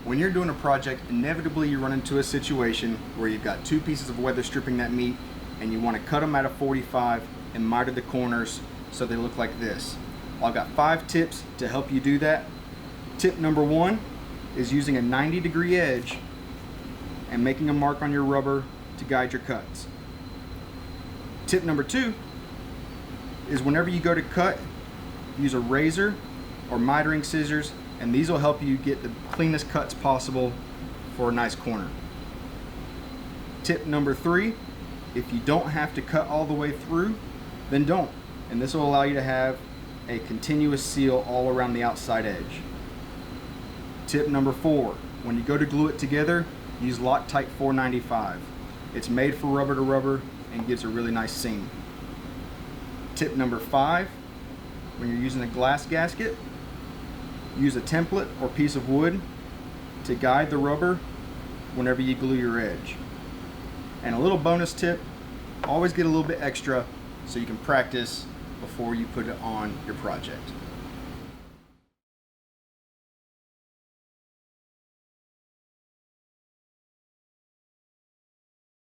When you're doing a project, inevitably you run into a situation where you've got two pieces of weather stripping that meet and you want to cut them at a 45 and miter the corners so they look like this. Well, I've got 5 tips to help you do that. Tip number 1 is using a 90-degree edge and making a mark on your rubber to guide your cuts. Tip number 2 is whenever you go to cut, use a razor or mitering scissors, and these will help you get the cleanest cuts possible for a nice corner. Tip number 3, if you don't have to cut all the way through, then don't. And this will allow you to have a continuous seal all around the outside edge. Tip number 4, when you go to glue it together, use Loctite 495. It's made for rubber to rubber and gives a really nice seam. Tip number 5, when you're using a glass gasket, use a template or piece of wood to guide the rubber whenever you glue your edge. And a little bonus tip, always get a little bit extra so you can practice before you put it on your project.